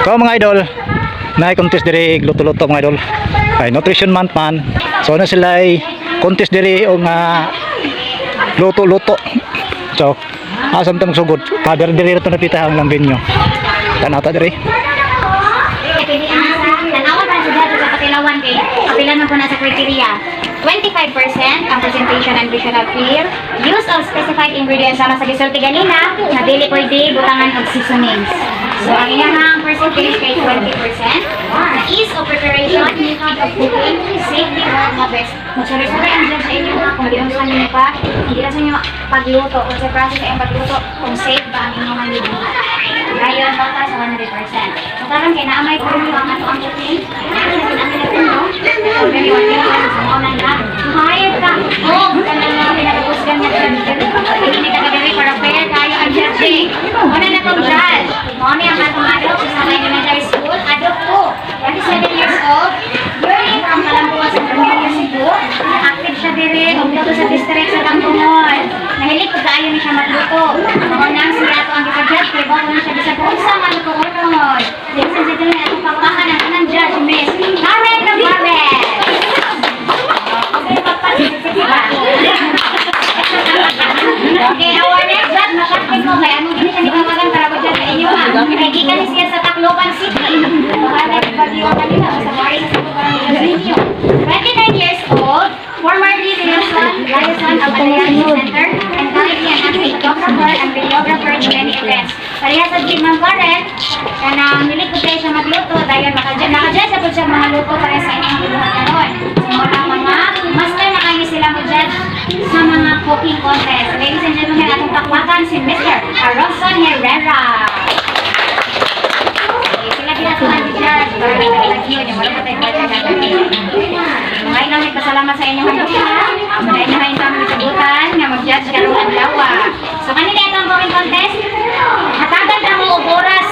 So mga idol, na-contest diri luto-luto mga idol. Ay nutrition month man. So na sila ay contest diri og luto-luto. So asam tang sugod. Kader diri to napita ang venue. Tanaw ta diri. Tanawan pa sa sa Katilawan kay kapilan na po na sa criteria. 25% ang presentation and visual appeal. Use of specified ingredients sama sa gisulti ganina na dili pwede butangan og seasonings. So ang iyang percentage kay 20%. Ease of preparation, speed of cooking, safety of mga best. Magsulit-sulit ang dyan sa inyo kung di sa inyo pa, hindi na sa inyo pagluto, kung sa process ay pagluto, kung safe ba ang inyong halibuto. Ngayon, baka sa 100%. So karon kay naamay po nyo ang ato ang cooking. Very one day, sa mga na. Mahayag ka. Kanang mga pinakapusgan niya dyan. Hindi ka kagari para fair kayo ang judging. Una na itong judge. Mami ang atong adult sa elementary school. Adult po. 27 years old. Learning from Kalambuan sa Pamilya Cebu. Active siya dire. Umluto sa district sa Tangtungon. Nahilig ko kaayo na siya magluto. Mga nang siya ito ang kita-judge. Kaya ba ko na siya bisa kung saan maluto-unon. Ladies and gentlemen, atong pakpakan ang anang judge, Miss Karen Navarez. Okay, our next judge, makapin mo kaya anong gini siya ni Pamagan para ko dyan sa inyo ha. Nagkikan siya sa Tacloban City. Baka nagpag-iwan kanina sa Mari sa Tacloban City. 29 years old, formerly liaison of Balearic Center and currently an active photographer and videographer in many events. Parehas sa Jimang Karen, na milig ko tayo siya magluto dahil nakadyan sa po siya mga luto para sa inyong biluhan karon. Sa mga master na kayo sila mag-judge sa mga cooking contest. Ladies and gentlemen, atong takwakan si Mr. Aronson Herrera. Sila ginatuhan ni Judge para nagkalag yun. Yung wala pa tayo ngayon namin pasalamat sa inyong handuhan. Sa inyo ngayon kami sabutan na mag-judge karong adlaw. So kanina ito ang cooking contest. Hatagan na mo og oras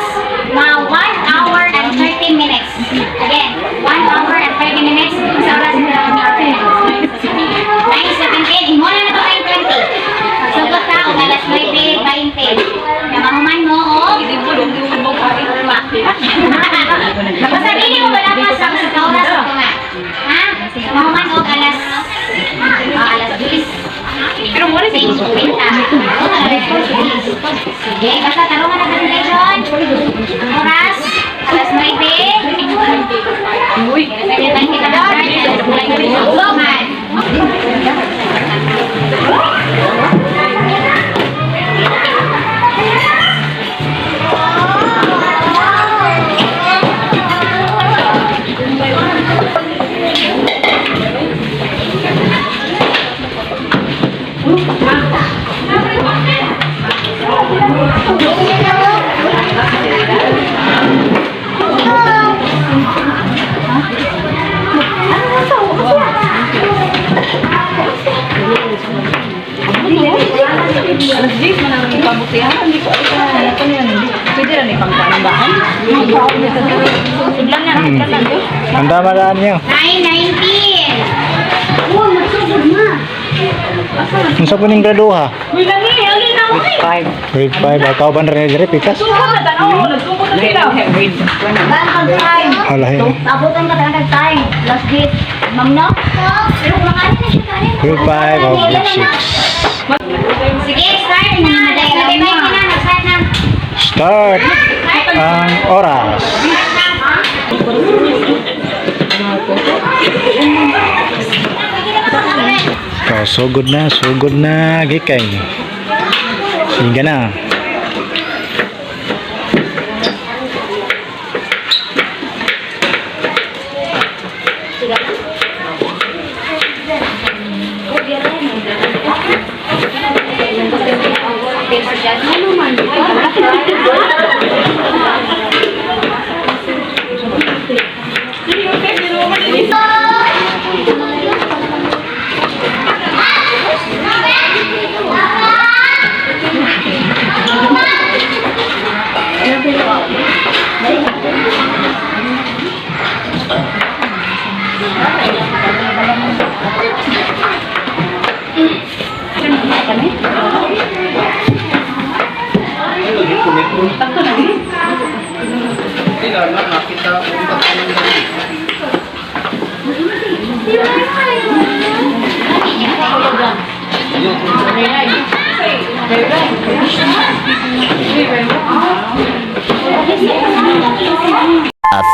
na 1 hour and 30 minutes. Again, 1 hour and 30 minutes sa oras na ang 9:17. Imo na na ito 9:20. Pagsugot ka o alas 9:20. Na mahuman mo o napasarili mo wala pa sa oras mo nga. Ha? Mahuman o alas 10. Pero mo rin sa sige, basta tarungan na presentation. Oras, alas 9. Uy, pwede tayo kita na-start. Ang damadaan niyo. 9:19. Oh, magsugod na. Ang sa puning graduha. Uy, lagi na mo. Grade 5. Ikaw ba na rin diri, Pikas? Alahin. Abutan ka talaga time. Last date. Ma'am, no? Pero mga ano na siya tayo. Grade 5 o grade 6. Sige, start. Nagay na. Nag-start na. Start ang oras. Oh, sugod na gikay. Sige na. A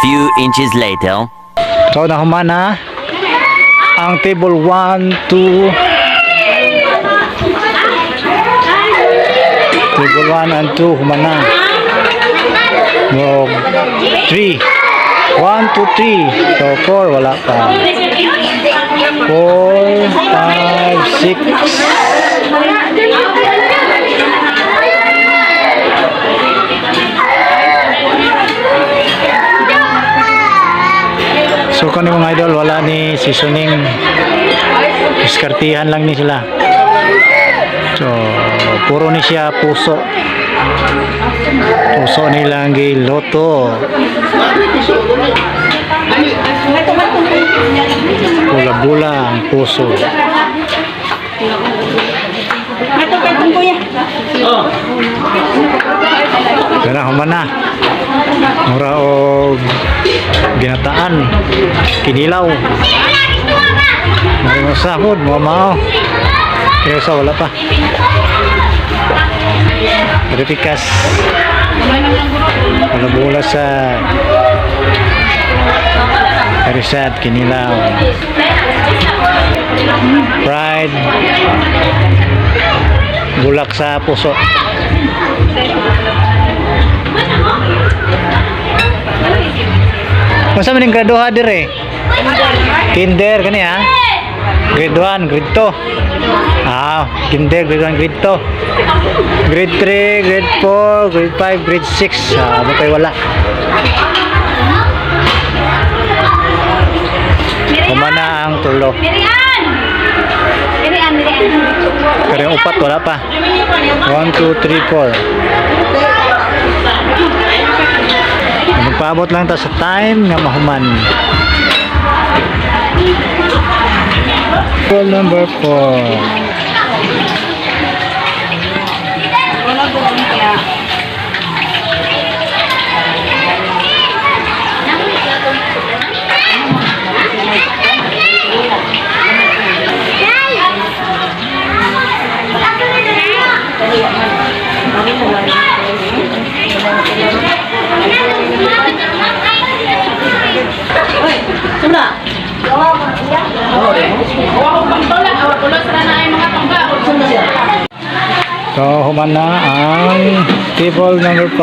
few inches later. So nahuman na ang table 1, 2. Table 1 and 2 human na. No, 3. 1, 2, 3. So 4 wala pa. 4, 5, 6. So kani mga idol, wala ni seasoning. Diskartihan lang ni sila. So puro ni siya puso. Puso nilang giloto. Bula-bula ang puso. Kaya human na. Mura o ginataan, kinilaw. Mari mo sahod, mga mao. Kaya sa wala pa. Verifikas. Bula-bula sa Karisat, kinilaw. Fried. Bulak sa puso. Masa maning graduha dire? Kinder kani ha? Grade 1, grade 2. Kinder, grade 1, grade 2. Grade 3, grade 4, grade 5, grade 6. Ano kayo wala? Kumana ang tulo. Mirian! Kaya yung upat wala pa. 1, 2, 3, 4. Magpaabot lang ta sa time nga mahuman. Call number 4. So, human na ang table number 5.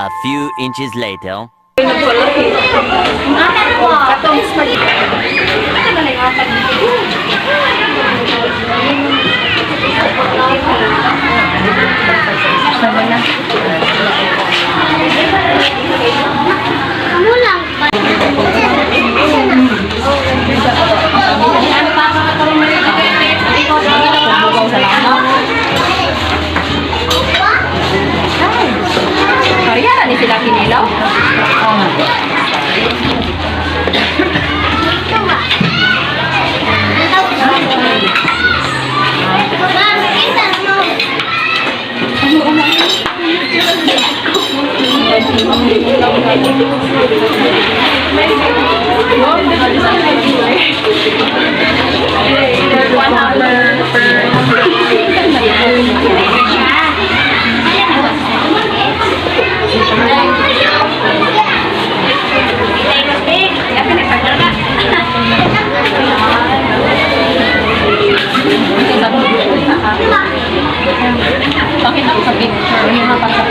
A few inches later. Karya ni sila kinilaw. Bakit ako sa picture? Yung mga pasok.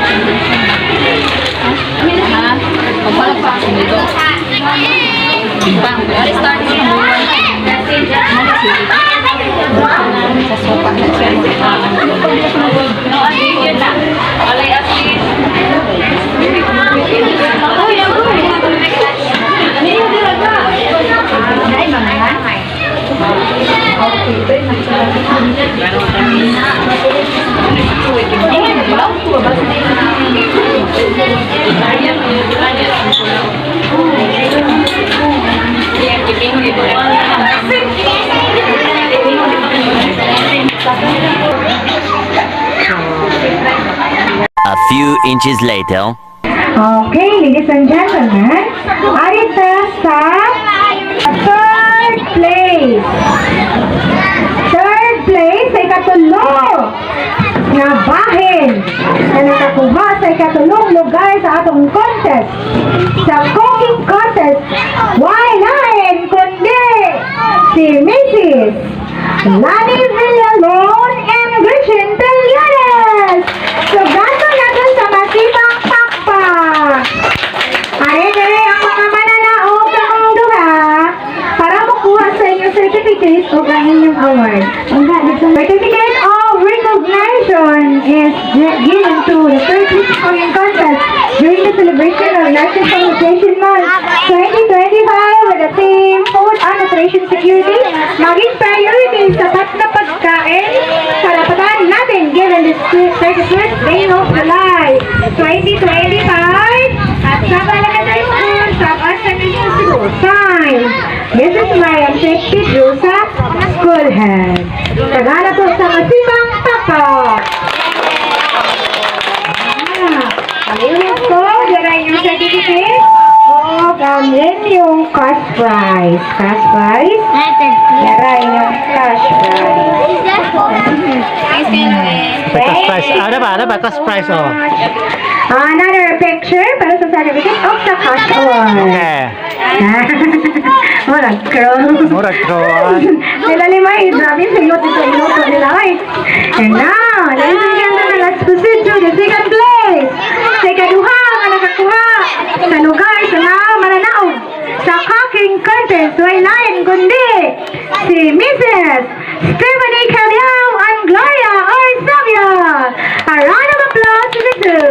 Ha? Pagbalak pa ako nito. Bang, restart mo yung sa sopa na siya. No, ati, yun na. Alay, ati. Ay, mga nanay. Okay. A few inches later. Okay, ladies and gentlemen, arita sa third place. Third place ay katulo nga bahin na nakakuha sa ikatulong lugar sa atong contest. Sa cooking contest, why lain kundi si Mrs. Lani Villalon and Gretchen Pelianes. So, gato natin sa masipang pakpak. Are ang mga mananaog sa mundo ha, para makuha sa inyong certificate o ang inyong award. Certificate of recognition is given to the first cooking contest during the celebration of National Nutrition Month 2025 with the theme Food and Nutrition Security. Maging priority sa sapat na pagkain karapatan natin given this 31st day of July 2025 at sa Balagay School sa Asanino School. Sign, this is Mariam Shakti Rosa, School Head. Tagala po sa masibang papa. Pag-iulit ko, dira yung certificate o gamit yung cash prize. Cash prize? Dira yung cash prize. Cash prize. Ada ba? Cash prize, oh. Another picture para sa certificate of the cash award. Okay. Murag crow. Murag crow. Sila lima eh, grabe sa iyo dito nila ay. And now, ladies and gentlemen, let's proceed to the second place. Sa ikaduha, ang nakakuha sa lugar sa mga mananaog sa cooking contest, walain kundi si Mrs. Stephanie Caliao and Gloria Orsavia. A round of applause to the two.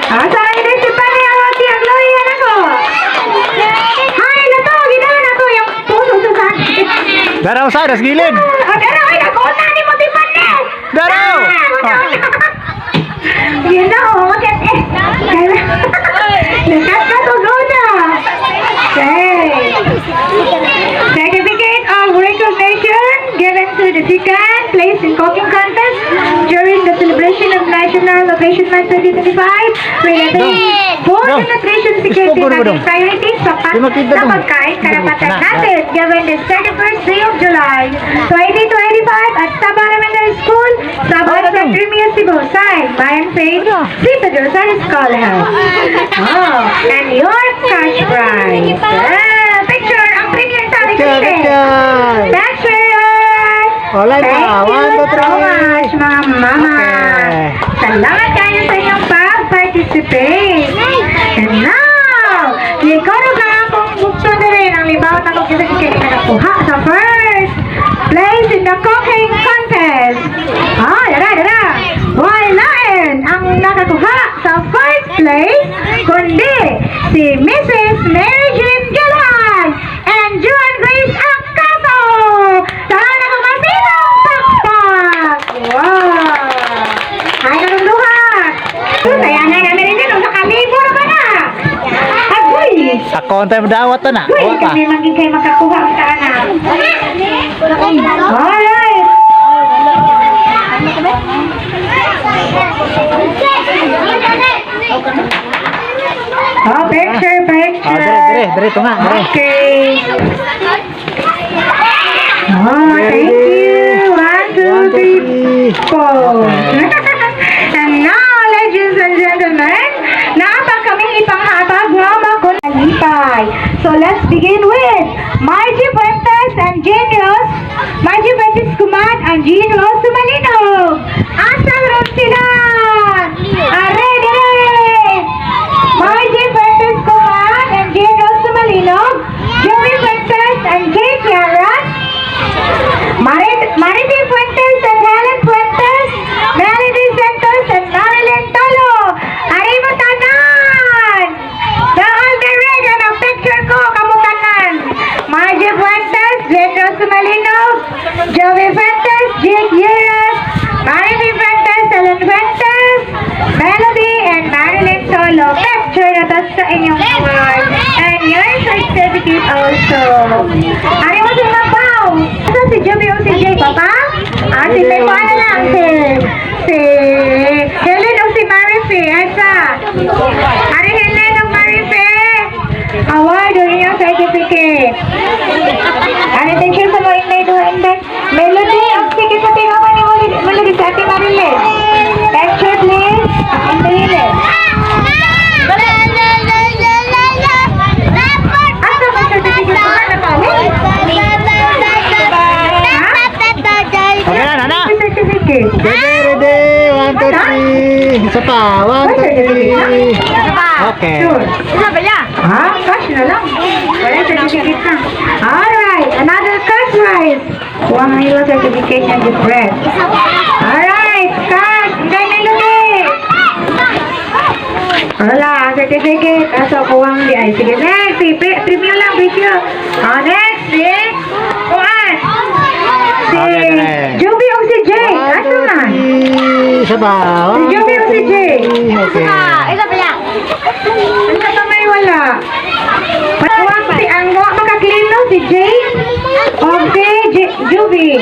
Asa ini si Pani Awati ang Gloria na ko. Hay na to, ginawa na to yung puso sa sakit. Daraw sa das gilid. Pero ay nakuha ni mo si Pani. Daraw. You know, what is it? Nakat ka to Goda. Okay. Certificate of recognition given to the second place in cooking contest during the celebration of National Nutrition Month 2025 with the food and nutrition security maging priority sa pagkain karapatan natin given the 31st day of July 2025 at Sabah Elementary School, Sabah Central Cebu. Signed by and paid Sita Rosario Scholar. Oh, and your cash prize. Picture ang premier sa Picture. Picture. Alright Thank na. you 1, 2, 3. so much, mga mama. Okay. Salamat kayo sa inyong pag-participate. And now, ikaw na kung gusto na rin ang libawat na certificate na nakuha sa first place in the cooking contest. Dara. Walain ang nakakuha sa first place kundi si Mrs. Mary Jean Galan and Joan Grace Acaso. Sana kung masinong pakpak. Wow! Ay, nanunduha. Kaya nga namin rin yun, nakalibor ka na. Agoy! Sa konti mo dawat to na. Uy, Awa pa. kasi maging kayo makakuha ang kaana. Alright! Oh, picture. Dire to nga. Dire. Okay. Oh, thank you. 1, 2, 3, 4. And now, ladies and gentlemen, naapag kaming ipanghatag nga makunalipay. So, let's begin with Margie Fuentes and Jane Ross. Margie Fuentes Kuman and Jane Ross Sumalinog. Asang ron sila? Ready! Margie Fuentes Kuman and Jane Ross Sumalinog. Joey Fuentes and Jane Yaras. Marity Fuentes and Helen Fuentes. Melody Santos and Marilyn Tolo. Arriba tanan! Dahil direct ang picture ko, kamutanan. Margie Fuentes, Jane Ross Sumalinog. Joey Fuentes, Jake Yaras. Marity Fuentes, Helen Fuentes. Melody and Marilyn Tolo. Picture na tas sa inyong award. And your certificate also. Ano mo sila ba? Asa si Joby o si Jay, Papa? si may paano lang, si Helen o si Marife, asa? Ari Helen o Marife, award o niyo certificate. Ano teacher sa mo inday doon inday? Melody, ang sige sa tingaman ni Melody sa ating Marilyn. Picture please, ang Marilyn. Asa ba certificate mo na napalit? Okay na, Nana. Certificate. Ready, 1, 2, 3. Isa pa, 1, 2, 3. Okay. Sure. Ha? Cash na lang. Wala certificate na. Alright, another cash prize. Kuha nga yung certificate niya, different. Alright, cash. Hindi Melody. Wala, certificate. Aso, kuha nga di. Ay, sige, next. Preview lang, video. Next, kuhaan. Si Okay, next. Joby o si Jay. 1, Aso 2, man. 3. Isa pa. Si Joby o si Jay. Okay. Ang sa may wala. Patuwag si Anggo. Makaklino si Jay. Okay, Juby.